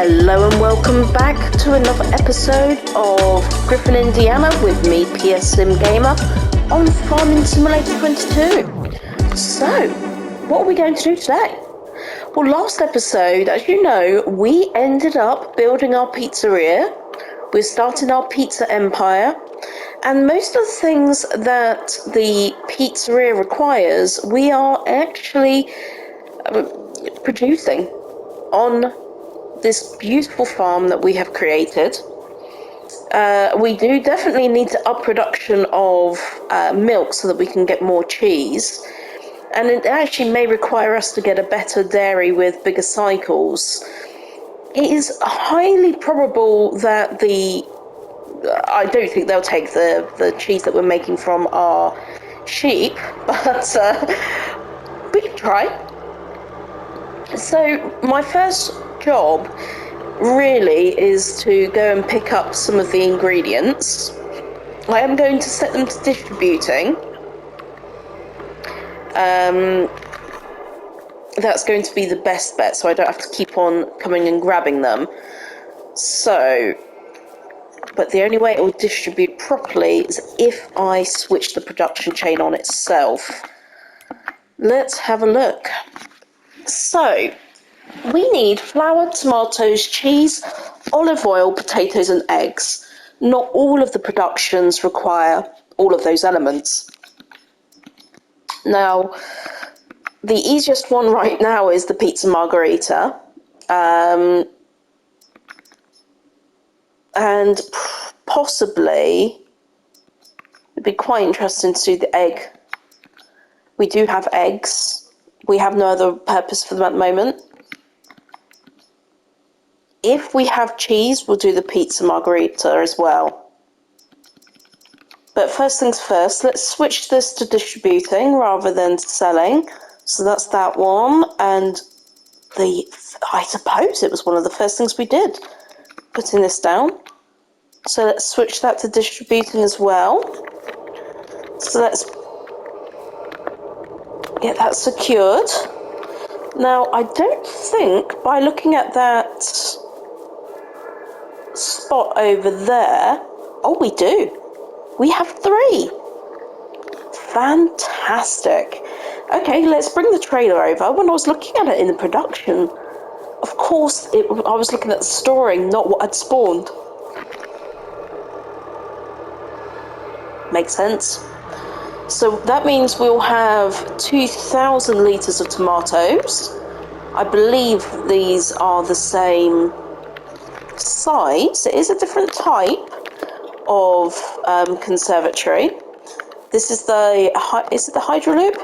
Hello and welcome back to another episode of Griffin, Indiana with me, PS Sim Gamer, on Farming Simulator 22. So, what are we going to do today? Well, last episode, as you know, we ended up building our pizzeria. We're starting our pizza empire. And most of the things that the pizzeria requires, we are actually producing on this beautiful farm that we have created. We do definitely need to up production of milk so that we can get more cheese. And it actually may require us to get a better dairy with bigger cycles. It is highly probable that I don't think they'll take the cheese that we're making from our sheep, but we can try. So my first job really is to go and pick up some of the ingredients. I am going to set them to distributing. That's going to be the best bet, so I don't have to keep on coming and grabbing them. So, but the only way it will distribute properly is if I switch the production chain on itself. Let's have a look. So, we need flour, tomatoes, cheese, olive oil, potatoes and eggs. Not all of the productions require all of those elements. Now, the easiest one right now is the pizza margherita. And possibly, it'd be quite interesting to do the egg. We do have eggs. We have no other purpose for them at the moment. If we have cheese, we'll do the pizza margherita as well. But first things first, let's switch this to distributing rather than selling. So that's that one. And I suppose it was one of the first things we did, putting this down. So let's switch that to distributing as well. So let's get that secured. Now, I don't think, by looking at that spot over there, oh, we do. We have 3. Fantastic. Okay, let's bring the trailer over. When I was looking at it in the production, of course, I was looking at the storing, not what had spawned. Makes sense. So that means we'll have 2,000 litres of tomatoes. I believe these are the same size. It is a different type of conservatory. This is the Hydroloop?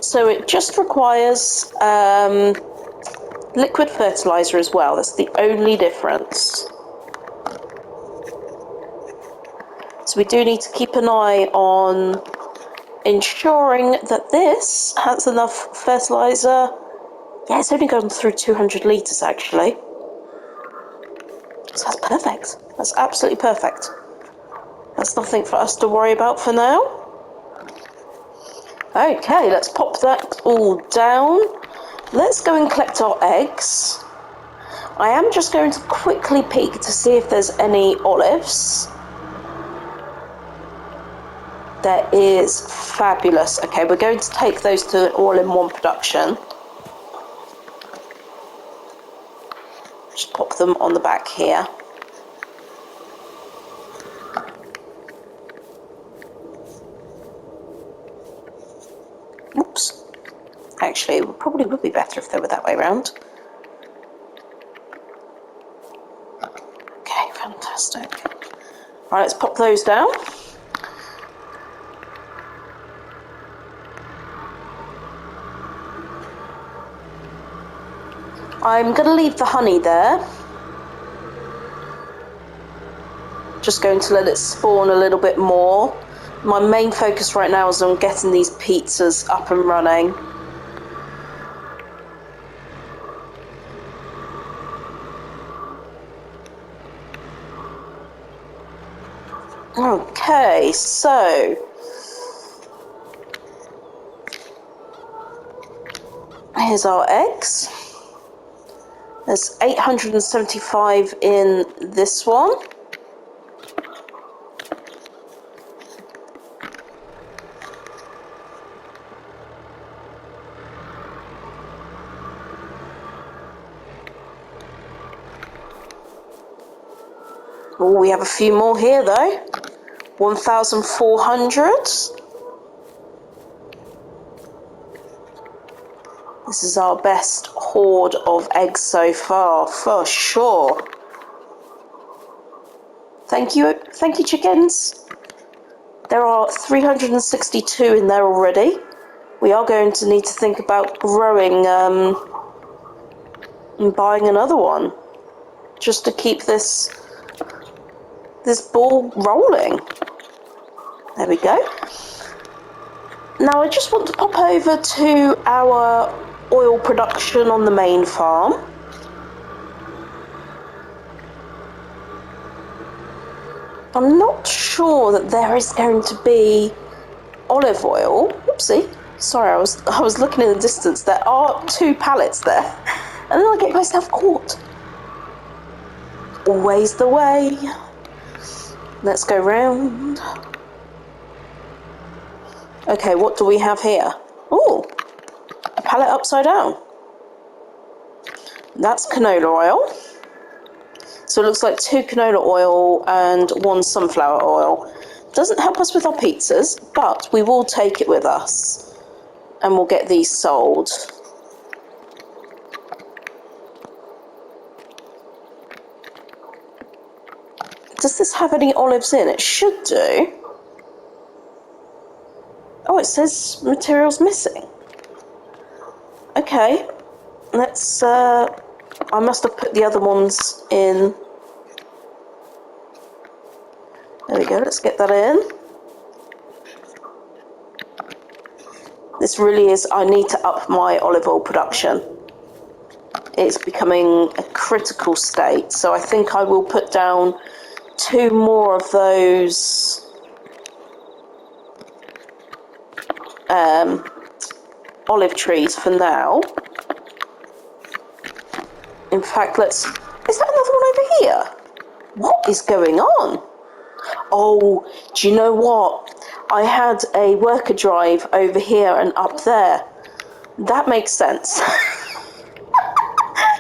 So it just requires liquid fertilizer as well. That's the only difference. So we do need to keep an eye on ensuring that this has enough fertilizer. Yeah, it's only gone through 200 litres actually. So that's perfect. That's absolutely perfect. That's nothing for us to worry about for now. Okay, let's pop that all down. Let's go and collect our eggs. I am just going to quickly peek to see if there's any olives. There is. Fabulous. Okay, we're going to take those to all-in-one production. Just pop them on the back here. Oops. Actually, it probably would be better if they were that way around. Okay, fantastic. Right, let's pop those down. I'm going to leave the honey there. Just going to let it spawn a little bit more. My main focus right now is on getting these pizzas up and running. Okay, so here's our eggs. There's 875 in this one. Oh, we have a few more here though. 1,400. This is our best hoard of eggs so far, for sure. Thank you chickens. There are 362 in there already. We are going to need to think about growing and buying another one, just to keep this ball rolling. There we go. Now I just want to pop over to our oil production on the main farm. I'm not sure that there is going to be olive oil. Oopsie. Sorry, I was looking in the distance. There are 2 pallets there. And then I get myself caught. Always the way. Let's go round. Okay, what do we have here? Oh, a pallet upside down. That's canola oil. So it looks like 2 canola oil and 1 sunflower oil. Doesn't help us with our pizzas, but we will take it with us. And we'll get these sold. Does this have any olives in? It should do. Oh, it says materials missing. Okay, let's, I must have put the other ones in. There we go, let's get that in. This really is, I need to up my olive oil production. It's becoming a critical state, so I think I will put down 2 more of those olive trees for now. In fact, is that another one over here? What is going on? Oh, do you know what? I had a worker drive over here and up there. That makes sense.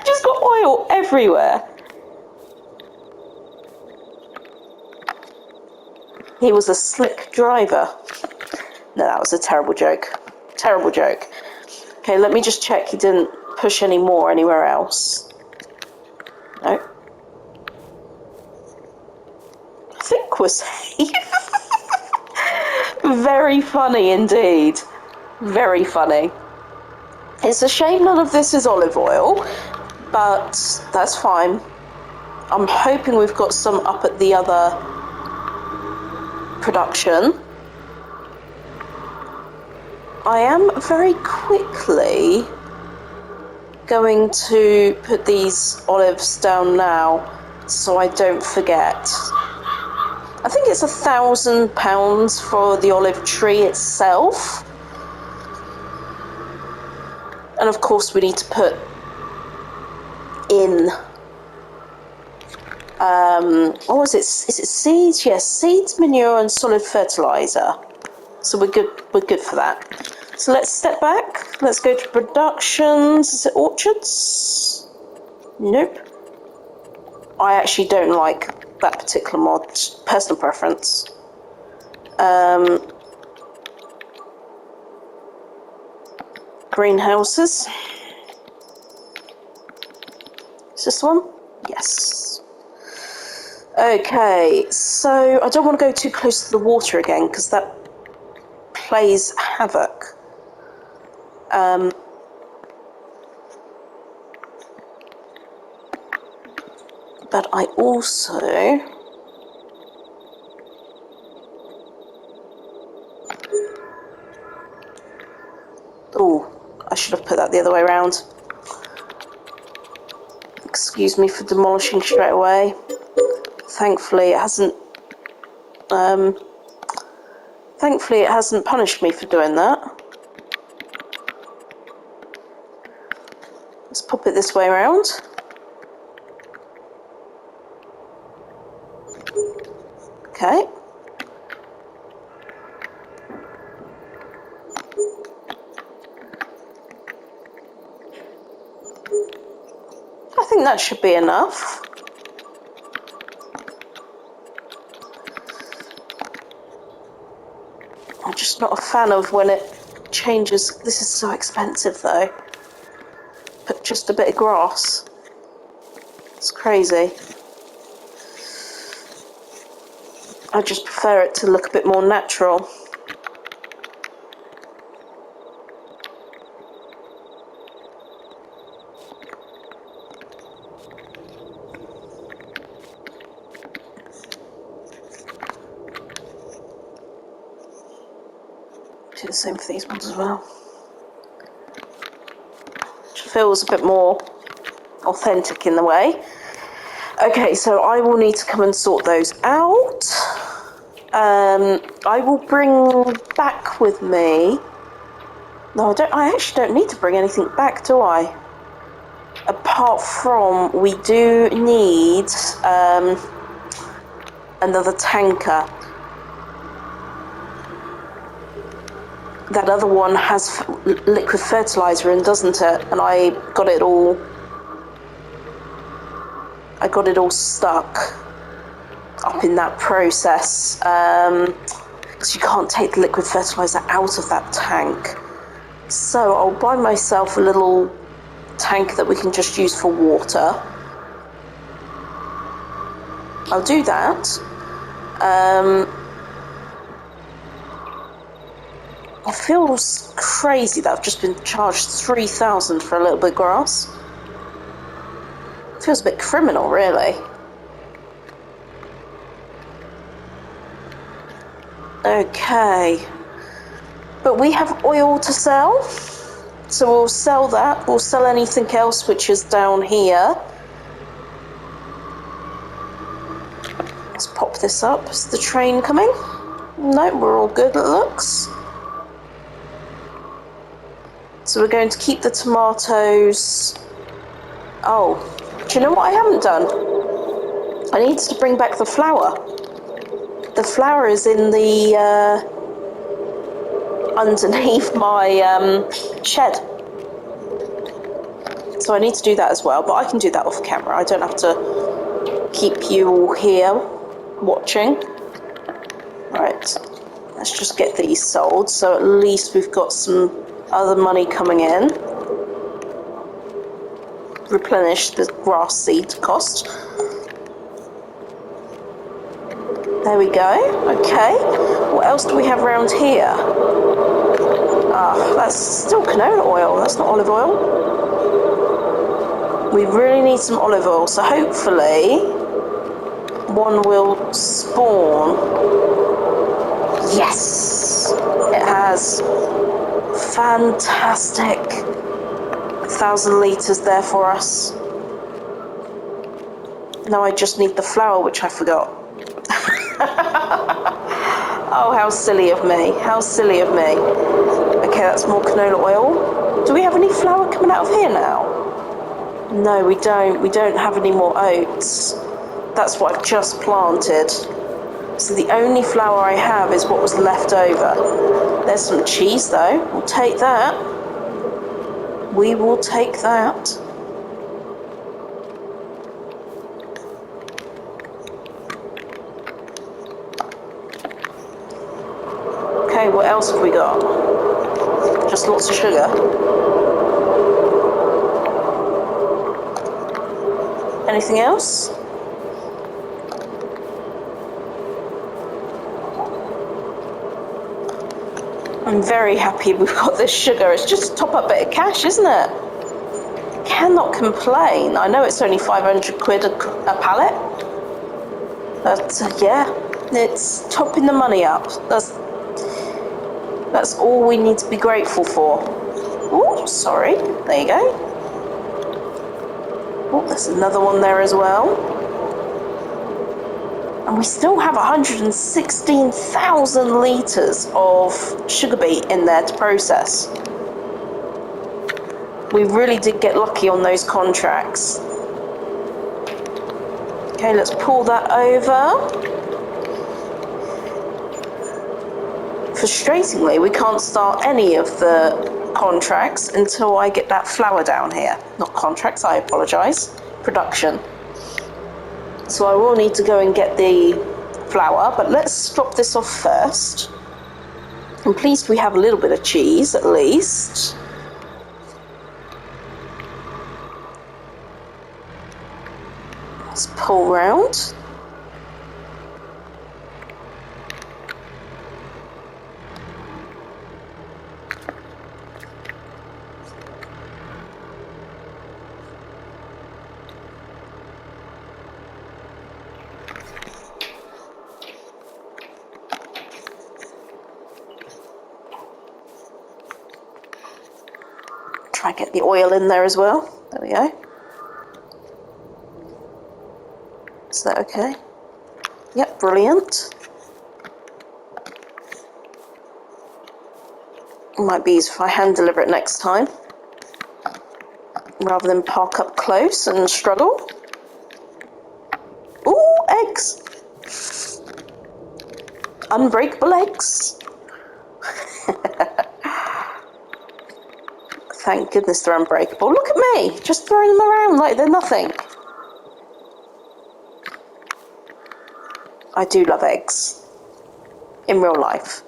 Just got oil everywhere. He was a slick driver. No, that was a terrible joke. Terrible joke. Okay, let me just check he didn't push any more anywhere else. No. I think we're safe. Very funny indeed. Very funny. It's a shame none of this is olive oil, but that's fine. I'm hoping we've got some up at the other production. I am very quickly going to put these olives down now so I don't forget. I think it's £1,000 for the olive tree itself. And of course we need to put in is it seeds? Yes, seeds, manure and solid fertilizer. So we're good for that. So let's step back. Let's go to productions. Is it orchards? Nope. I actually don't like that particular mod. Personal preference. Greenhouses. Is this one? Yes. Okay, so I don't want to go too close to the water again because that plays havoc. But I also I should have put that the other way around. Excuse me for demolishing straight away. Thankfully it hasn't punished me for doing that. Let's pop it this way around. Okay. I think that should be enough. I'm just not a fan of when it changes. This is so expensive though. But just a bit of grass. It's crazy. I just prefer it to look a bit more natural. Do the same for these ones as well. It feels a bit more authentic in the way. Okay, so I will need to come and sort those out. I will bring back with me. No, I actually don't need to bring anything back, do I? Apart from we do need another tanker. That other one has liquid fertilizer in, doesn't it? And I got it all stuck up in that process. Because you can't take the liquid fertilizer out of that tank. So I'll buy myself a little tank that we can just use for water. I'll do that. It feels crazy that I've just been charged 3,000 for a little bit of grass. It feels a bit criminal, really. Okay. But we have oil to sell. So we'll sell that. We'll sell anything else which is down here. Let's pop this up. Is the train coming? No, we're all good, it looks. So we're going to keep the tomatoes. Oh, do you know what I haven't done? I need to bring back the flour. The flour is in the underneath my shed. So I need to do that as well, but I can do that off camera. I don't have to keep you all here watching. Right, let's just get these sold, so at least we've got some other money coming in. Replenish the grass seed cost. There we go. Okay. What else do we have around here? Ah, that's still canola oil. That's not olive oil. We really need some olive oil, so hopefully one will spawn. Yes! It has. Fantastic. 1,000 litres there for us. Now I just need the flour, which I forgot. Oh, how silly of me. How silly of me. Okay, that's more canola oil. Do we have any flour coming out of here now? No, we don't. We don't have any more oats. That's what I've just planted. So the only flour I have is what was left over. There's some cheese though. We'll take that. We will take that. Okay, what else have we got? Just lots of sugar. Anything else? I'm very happy we've got this sugar. It's just a top-up bit of cash, isn't it? Cannot complain. I know it's only 500 quid a pallet. But yeah, it's topping the money up. That's all we need to be grateful for. Oh, sorry. There you go. Oh, there's another one there as well. And we still have 116,000 litres of sugar beet in there to process. We really did get lucky on those contracts. Okay, let's pull that over. frustratingly, we can't start any of the contracts until I get that flour down here. Not contracts, I apologise. Production. So I will need to go and get the flour, but let's drop this off first. I'm pleased we have a little bit of cheese, at least. Let's pull round. Try and get the oil in there as well. There we go. Is that okay? Yep, brilliant. It might be easier if I hand deliver it next time, rather than park up close and struggle. Ooh, eggs! Unbreakable eggs. Thank goodness they're unbreakable. Look at me, just throwing them around like they're nothing. I do love eggs. In real life.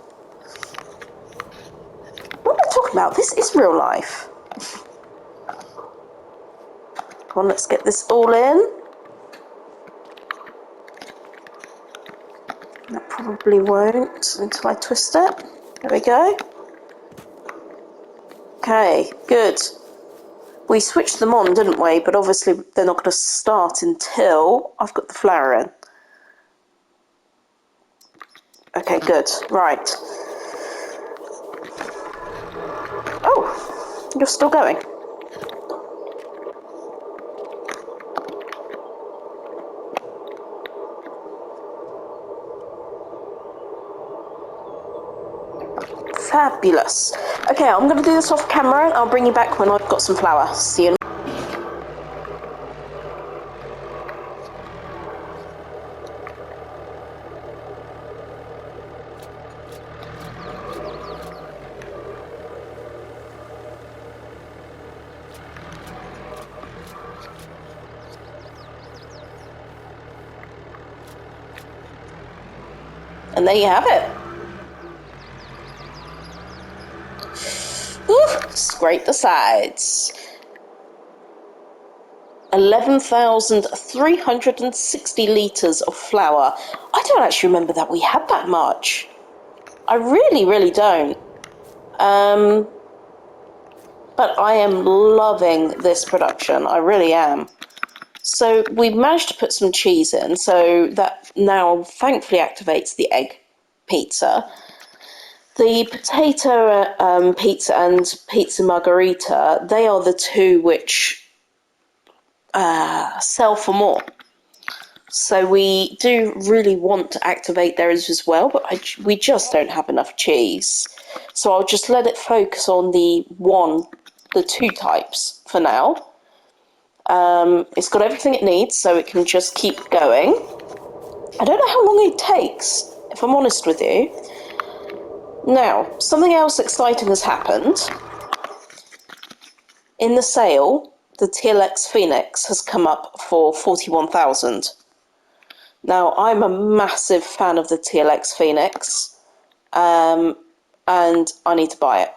What am I talking about? This is real life. Come on, let's get this all in. That probably won't until I twist it. There we go. Okay, good. We switched them on, didn't we? But obviously they're not going to start until I've got the flour in. Okay, good. Right. Oh, you're still going. Fabulous. Okay, I'm going to do this off camera and I'll bring you back when I've got some flour. See you. And there you have it. Scrape the sides. 11,360 litres of flour. I don't actually remember that we had that much. I really, really don't. But I am loving this production. I really am. So we've managed to put some cheese in, so that now thankfully activates the egg pizza. The potato pizza and pizza margherita, they are the two which sell for more. So we do really want to activate theirs as well, but we just don't have enough cheese. So I'll just let it focus on the two types for now. It's got everything it needs, so it can just keep going. I don't know how long it takes, if I'm honest with you. Now, something else exciting has happened. In the sale, the TLX Phoenix has come up for 41,000. Now, I'm a massive fan of the TLX Phoenix, and I need to buy it.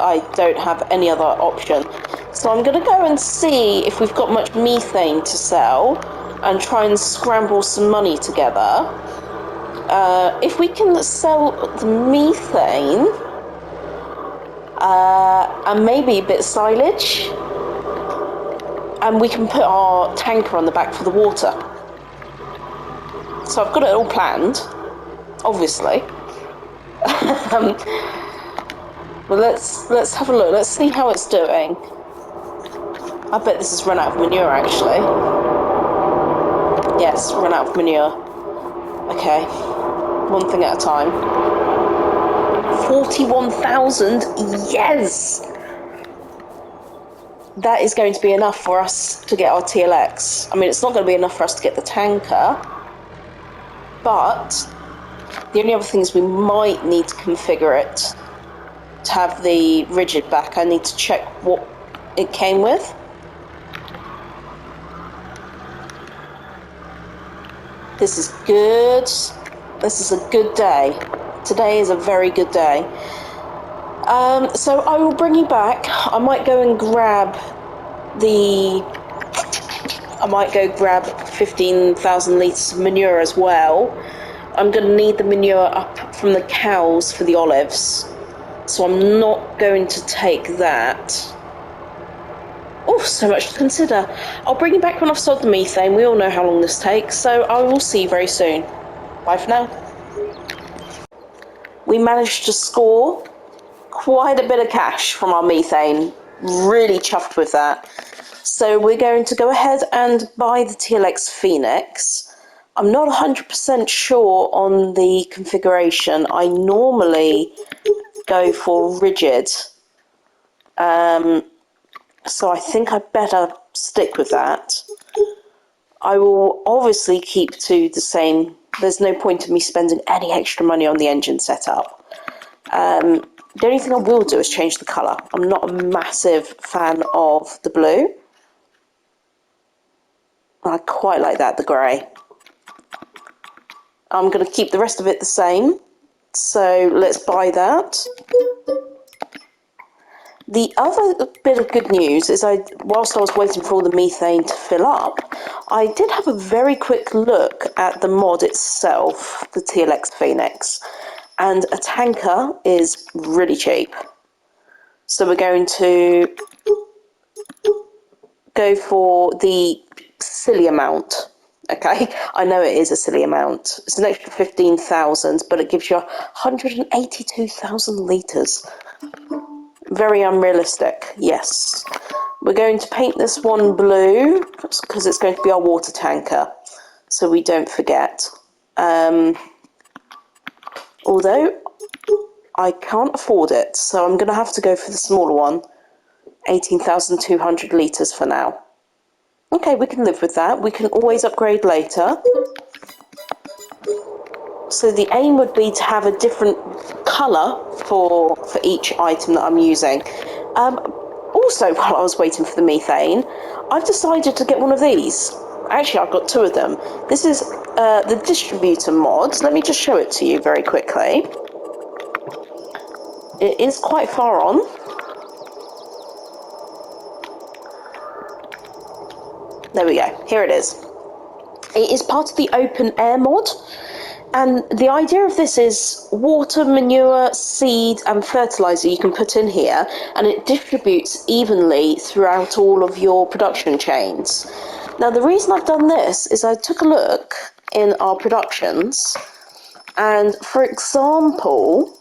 I don't have any other option. So I'm going to go and see if we've got much methane to sell and try and scramble some money together. If we can sell the methane and maybe a bit of silage, and we can put our tanker on the back for the water. So I've got it all planned, obviously. Well, let's have a look. Let's see how it's doing. I bet this has run out of manure, actually. Yes, run out of manure. Okay, one thing at a time. 41,000, yes! That is going to be enough for us to get our TLX. I mean, it's not going to be enough for us to get the tanker, but the only other thing is we might need to configure it to have the rigid back. I need to check what it came with. This is good. This is a good day. Today is a very good day. So I will bring you back. I might go grab 15,000 litres of manure as well. I'm going to need the manure up from the cows for the olives, so I'm not going to take that. Oh, so much to consider. I'll bring you back when I've sold the methane. We all know how long this takes, so I will see you very soon. Bye for now. We managed to score quite a bit of cash from our methane. Really chuffed with that. So we're going to go ahead and buy the TLX Phoenix. I'm not 100% sure on the configuration. I normally go for rigid. So I think I better stick with that. I will obviously keep to the same. There's no point in me spending any extra money on the engine setup. The only thing I will do is change the colour. I'm not a massive fan of the blue. I quite like that, the grey. I'm going to keep the rest of it the same. So let's buy that. The other bit of good news is whilst I was waiting for all the methane to fill up, I did have a very quick look at the mod itself, the TLX Phoenix, and a tanker is really cheap. So we're going to go for the silly amount. Okay, I know it is a silly amount. It's an extra 15,000, but it gives you 182,000 litres. Very unrealistic, yes. We're going to paint this one blue because it's going to be our water tanker, so we don't forget. Although I can't afford it, so I'm going to have to go for the smaller one, 18,200 litres for now. Okay, we can live with that. We can always upgrade later. So the aim would be to have a different colour for each item that I'm using. Also, while I was waiting for the methane, I've decided to get one of these. Actually, I've got two of them. This is the distributor mod. Let me just show it to you very quickly. It is quite far on. There we go. Here it is. It is part of the open air mod. And the idea of this is water, manure, seed and fertiliser you can put in here, and it distributes evenly throughout all of your production chains. Now the reason I've done this is I took a look in our productions, and for example,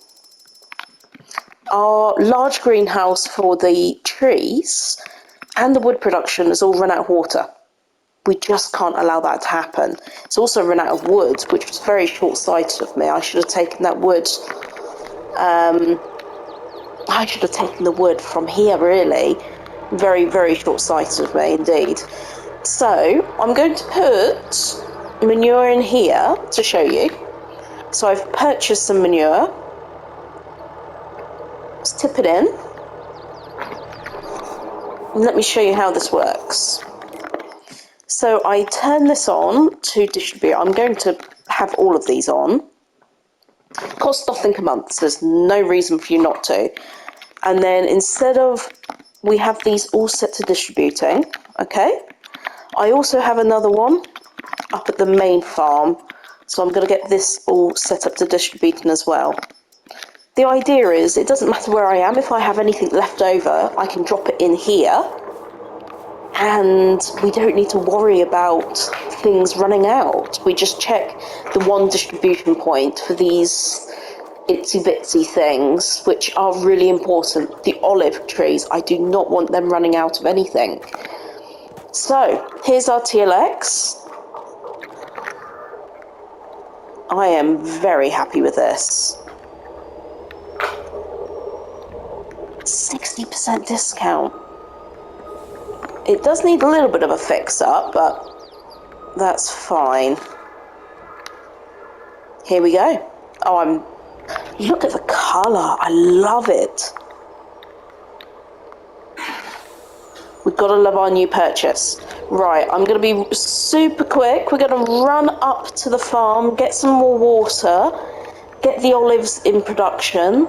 our large greenhouse for the trees and the wood production has all run out of water. We just can't allow that to happen. It's also run out of wood, which was very short-sighted of me. I should have taken that wood. I should have taken the wood from here, really. Very, very short-sighted of me, indeed. So I'm going to put manure in here to show you. So I've purchased some manure. Let's tip it in. And let me show you how this works. So I turn this on to distribute. I'm going to have all of these on. Cost nothing a month, so there's no reason for you not to. And then instead of, we have these all set to distributing, okay? I also have another one up at the main farm, so I'm going to get this all set up to distributing as well. The idea is, it doesn't matter where I am, if I have anything left over, I can drop it in here, and we don't need to worry about things running out. We just check the one distribution point for these itsy bitsy things, which are really important. The olive trees, I do not want them running out of anything. So, here's our TLX. I am very happy with this. 60% discount. It does need a little bit of a fix up, but that's fine. Here we go. Oh, look at the colour. I love it. We've got to love our new purchase. Right, I'm going to be super quick. We're going to run up to the farm, get some more water, get the olives in production.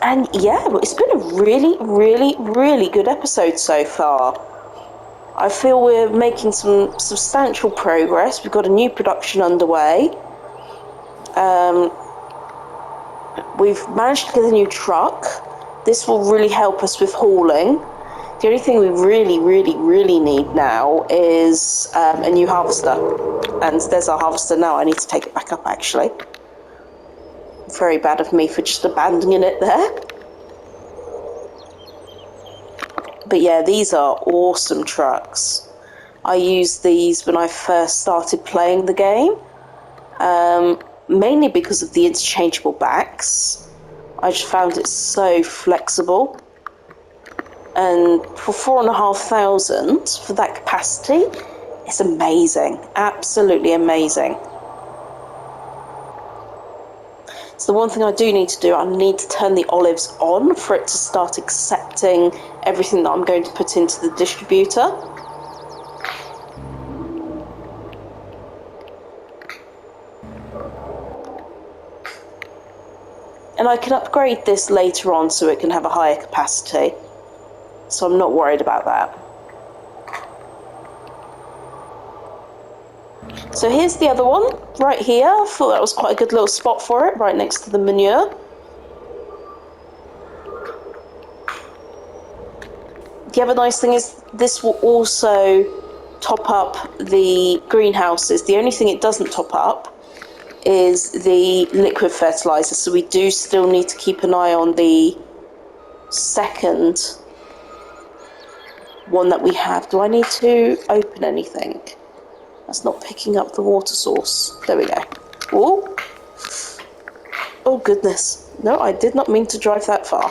And yeah, it's been a really, really, really good episode so far. I feel we're making some substantial progress. We've got a new production underway. We've managed to get a new truck. This will really help us with hauling. The only thing we really, really, really need now is a new harvester. And there's our harvester now. I need to take it back up, actually. Very bad of me for just abandoning it there. But yeah, these are awesome trucks. I used these when I first started playing the game, mainly because of the interchangeable backs. I just found it so flexible. And for 4,500 for that capacity, it's amazing. Absolutely amazing. So the one thing I do need to do, I need to turn the olives on for it to start accepting everything that I'm going to put into the distributor. And I can upgrade this later on so it can have a higher capacity. So I'm not worried about that. So here's the other one, right here. I thought that was quite a good little spot for it, right next to the manure. The other nice thing is this will also top up the greenhouses. The only thing it doesn't top up is the liquid fertilizer, so we do still need to keep an eye on the second one that we have. Do I need to open anything? That's not picking up the water source. There we go. Oh, oh goodness. No, I did not mean to drive that far.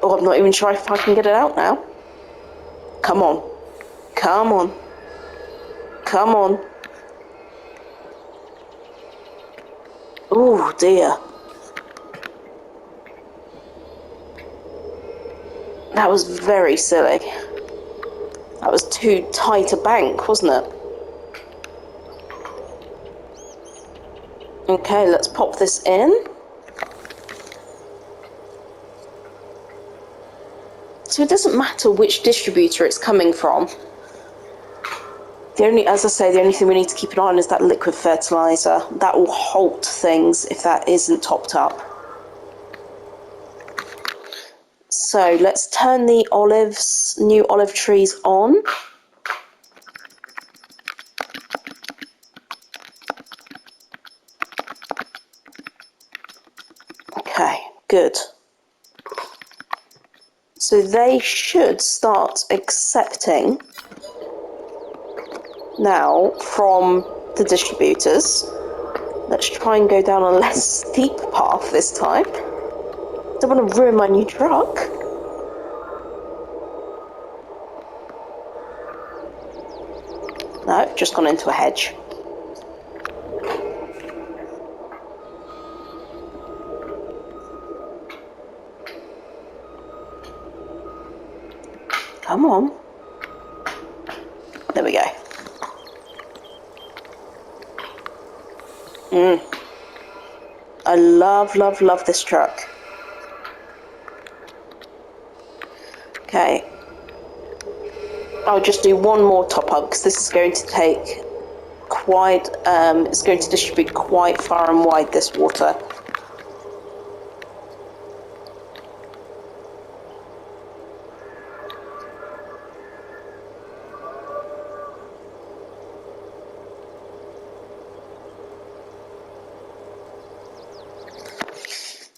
Oh, I'm not even sure if I can get it out now. Come on. Come on. Come on. Oh dear. That was very silly. That was too tight a bank, wasn't it? Okay, let's pop this in. So it doesn't matter which distributor it's coming from. As I say, the only thing we need to keep an eye on is that liquid fertilizer. That will halt things if that isn't topped up. So let's turn the new olive trees on. Okay, good. So they should start accepting now from the distributors. Let's try and go down a less steep path this time. Don't want to ruin my new truck. No, I've just gone into a hedge. Come on. There we go. I love, love, love this truck. Okay. I'll just do one more top up because this is going to take quite, it's going to distribute quite far and wide, this water.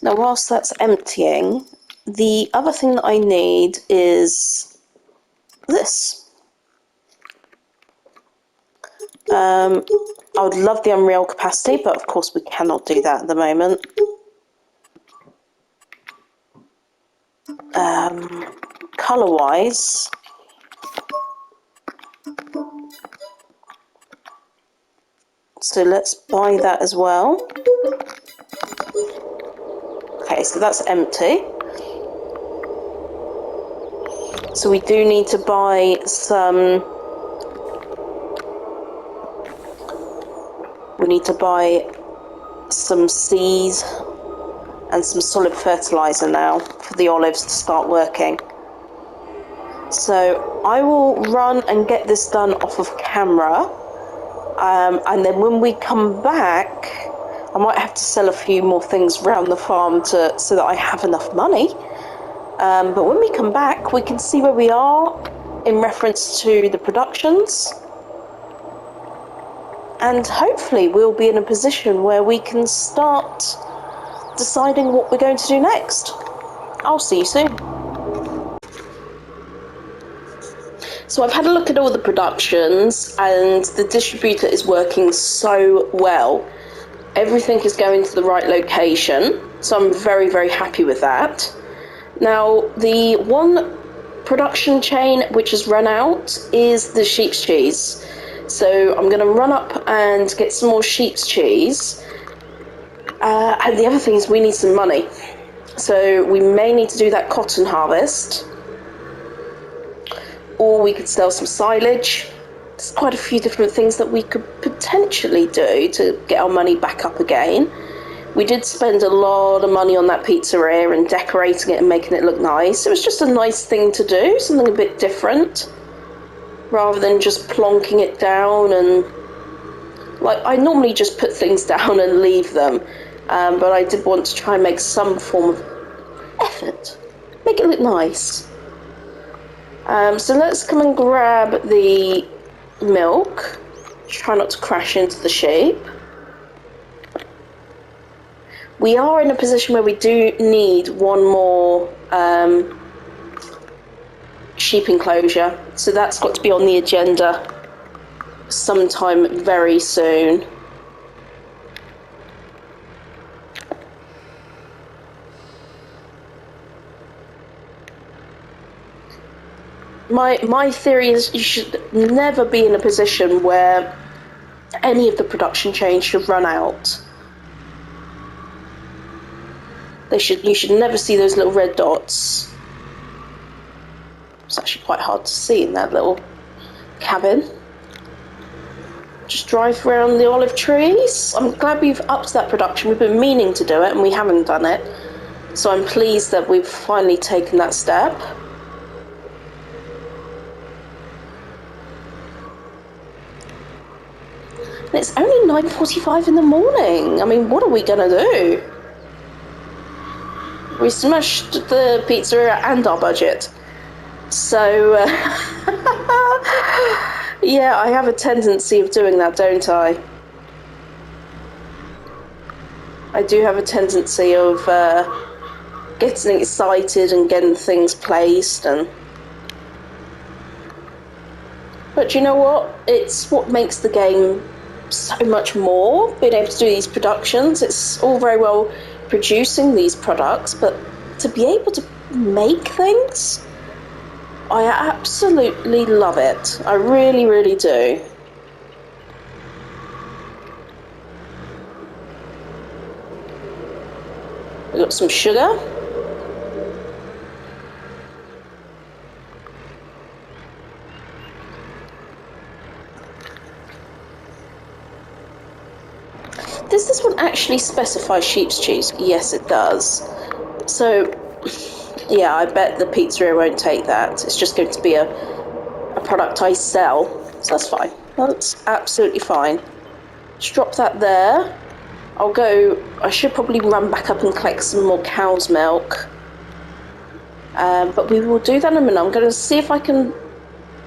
Now, whilst that's emptying, the other thing that I need is this. I would love the Unreal capacity, but of course we cannot do that at the moment. Colour-wise, So let's buy that as well. Okay, so that's empty. So we do need to buy some... We need to buy some seeds and some solid fertilizer now for the olives to start working. So I will run and get this done off of camera, and then when we come back, I might have to sell a few more things around the farm so that I have enough money. But when we come back, we can see where we are in reference to the productions, and hopefully we'll be in a position where we can start deciding what we're going to do next. I'll see you soon. So I've had a look at all the productions, and the distributor is working so well. Everything is going to the right location, so I'm very, very happy with that. Now, the one production chain which has run out is the sheep's cheese. So I'm going to run up and get some more sheep's cheese. And the other thing is we need some money. So we may need to do that cotton harvest. Or we could sell some silage. There's quite a few different things that we could potentially do to get our money back up again. We did spend a lot of money on that pizzeria and decorating it and making it look nice. It was just a nice thing to do, something a bit different, rather than just plonking it down. And like, I normally just put things down and leave them, but I did want to try and make some form of effort, make it look nice. So let's come and grab the milk. Try not to crash into the sheep. We are in a position where we do need one more sheep enclosure, so that's got to be on the agenda sometime very soon. My theory is you should never be in a position where any of the production chains should run out. You should never see those little red dots. It's actually quite hard to see in that little cabin. Just drive around the olive trees. I'm glad we've upped that production. We've been meaning to do it and we haven't done it. So I'm pleased that we've finally taken that step. And it's only 9:45 in the morning. I mean, what are we gonna do? We smashed the pizzeria and our budget. So, yeah, I have a tendency of doing that, don't I? I do have a tendency of getting excited and getting things placed, but you know what? It's what makes the game so much more, being able to do these productions. It's all very well producing these products, but to be able to make things, I absolutely love it. I really, really do. We've got some sugar. Does this one actually specify sheep's cheese? Yes, it does. So, yeah, I bet the pizzeria won't take that. It's just going to be a product I sell. So that's fine. That's absolutely fine. Just drop that there. I should probably run back up and collect some more cow's milk. But we will do that in a minute. I'm going to see if I can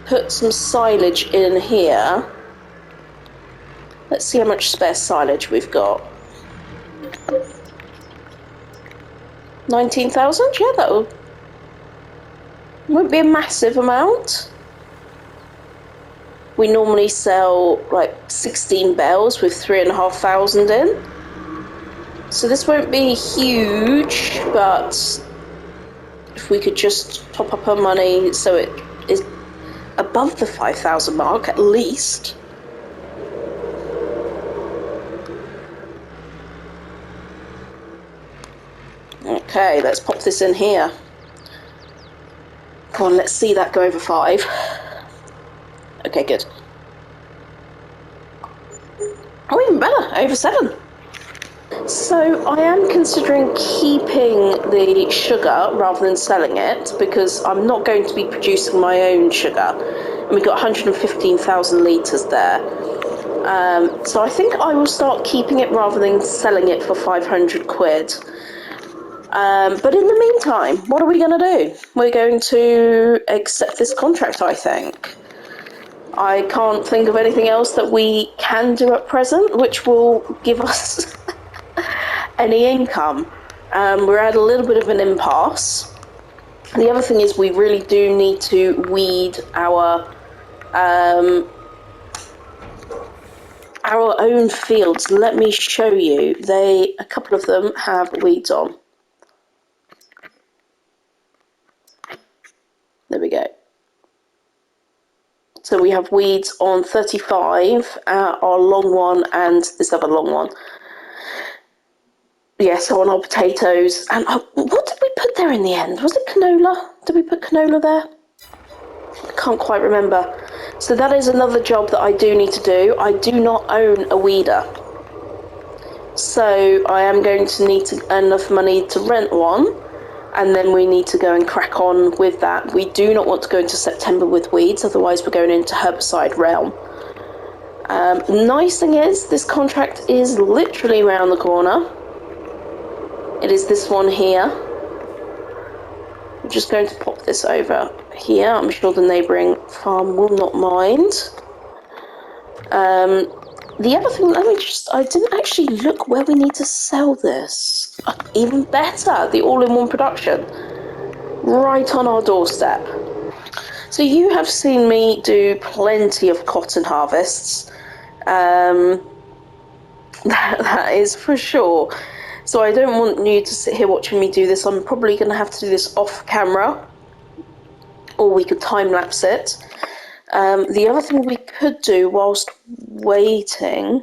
put some silage in here. Let's see how much spare silage we've got. 19,000? Yeah, won't be a massive amount. We normally sell like 16 bales with 3,500 in. So this won't be huge, but if we could just top up our money so it is above the 5,000 mark at least. Okay, let's pop this in here. Come on, let's see that go over 5. Okay, good. Oh, even better, over 7. So I am considering keeping the sugar rather than selling it, because I'm not going to be producing my own sugar. And we've got 115,000 litres there. So I think I will start keeping it rather than selling it for 500 quid. But in the meantime, what are we going to do? We're going to accept this contract, I think. I can't think of anything else that we can do at present, which will give us any income. We're at a little bit of an impasse. The other thing is we really do need to weed our own fields. Let me show you. A couple of them have weeds on. There we go. So we have weeds on 35, our long one, and this other long one. Yeah, so on our potatoes. And what did we put there in the end? Was it canola? Did we put canola there? I can't quite remember. So that is another job that I do need to do. I do not own a weeder. So I am going to need to earn enough money to rent one. And then we need to go and crack on with that. We do not want to go into September with weeds, otherwise we're going into herbicide realm. Nice thing is, this contract is literally around the corner. It is this one here. I'm just going to pop this over here. I'm sure the neighbouring farm will not mind. The other thing, I didn't actually look where we need to sell this. Even better, the all-in-one production. Right on our doorstep. So you have seen me do plenty of cotton harvests. That is for sure. So I don't want you to sit here watching me do this. I'm probably going to have to do this off camera, or we could time lapse it. The other thing we could do whilst waiting,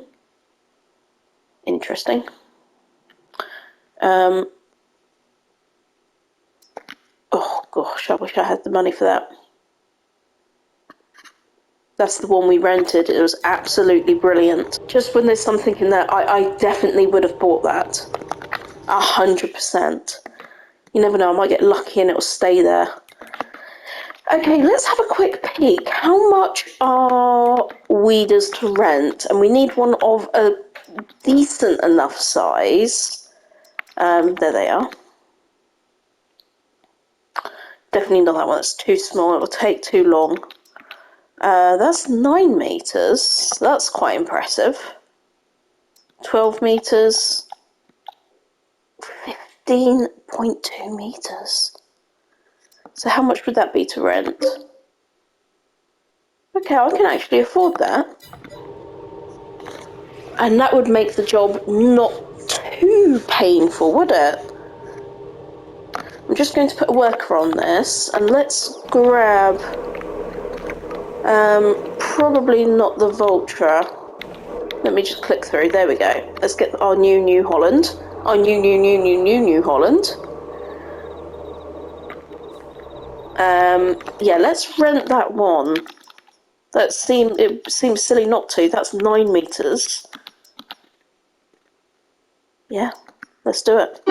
interesting. Oh gosh, I wish I had the money for that. That's the one we rented. It was absolutely brilliant. Just when there's something in there, I definitely would have bought that. 100%. You never know, I might get lucky and it'll stay there. Okay, let's have a quick peek. How much are weeders to rent? And we need one of a decent enough size. There they are. Definitely not that one, that's too small, it'll take too long. That's 9 meters, that's quite impressive. 12 meters, 15.2 meters. So how much would that be to rent? Okay, I can actually afford that. And that would make the job not too painful, would it? I'm just going to put a worker on this, and let's grab, probably not the Vultra. Let me just click through, there we go. Let's get our New Holland. Our New Holland. Yeah, let's rent that one. It seems silly not to. That's 9 meters. Yeah, let's do it.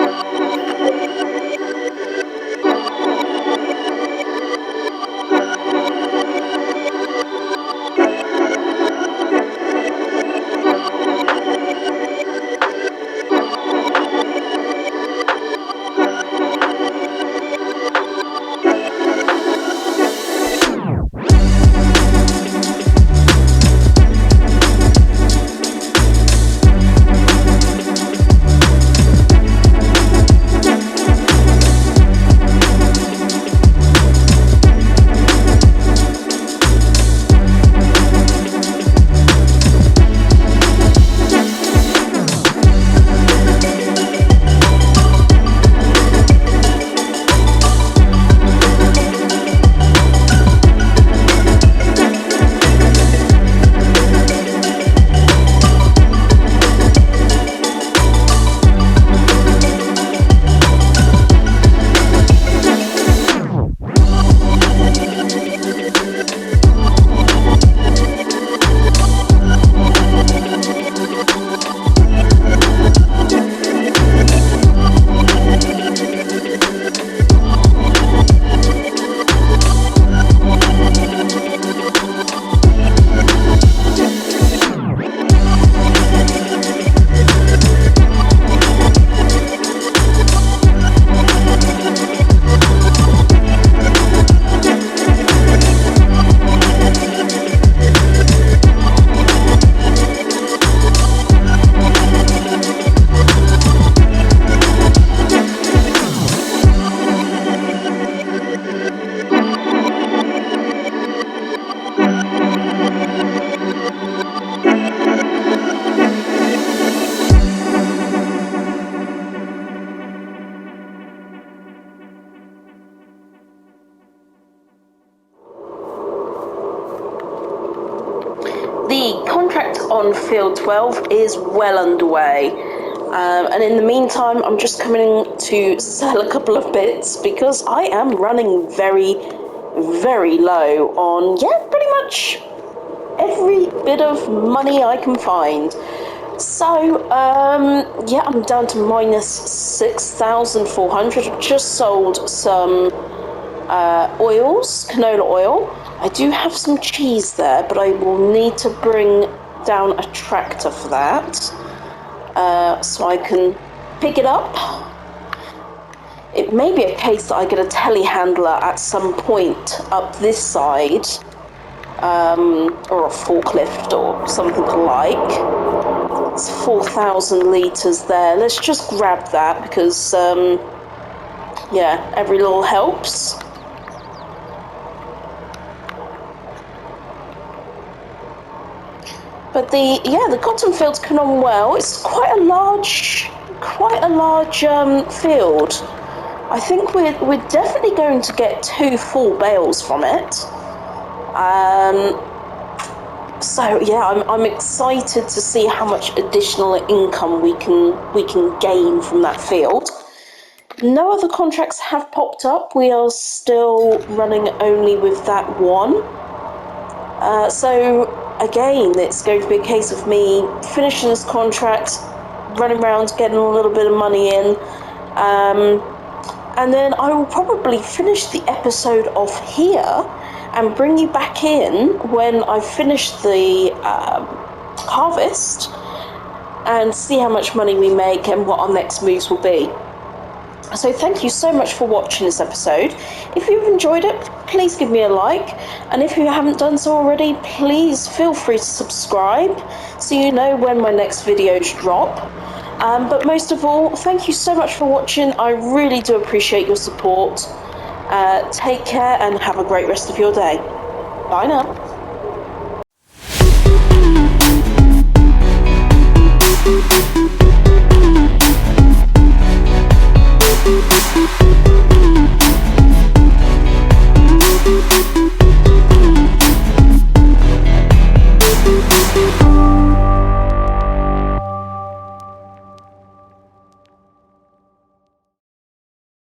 on field 12 is well underway. And in the meantime, I'm just coming to sell a couple of bits because I am running very, very low on, pretty much every bit of money I can find. So, I'm down to minus 6,400. I've just sold some oils, canola oil. I do have some cheese there, but I will need to bring down a tractor for that, so I can pick it up. It may be a case that I get a telehandler at some point up this side, or a forklift or something like. It's 4,000 litres there. Let's just grab that because, every little helps. But the cotton field's come on well. It's quite a large field. I think we're definitely going to get 2 full bales from it. I'm excited to see how much additional income we can gain from that field. No other contracts have popped up. We are still running only with that one. So again, it's going to be a case of me finishing this contract, running around getting a little bit of money in, and then I will probably finish the episode off here and bring you back in when I've finished the harvest and see how much money we make and what our next moves will be. So thank you so much for watching this episode. If you've enjoyed it, please give me a like. And if you haven't done so already, please feel free to subscribe so you know when my next videos drop. But most of all, thank you so much for watching. I really do appreciate your support. Take care and have a great rest of your day. Bye now.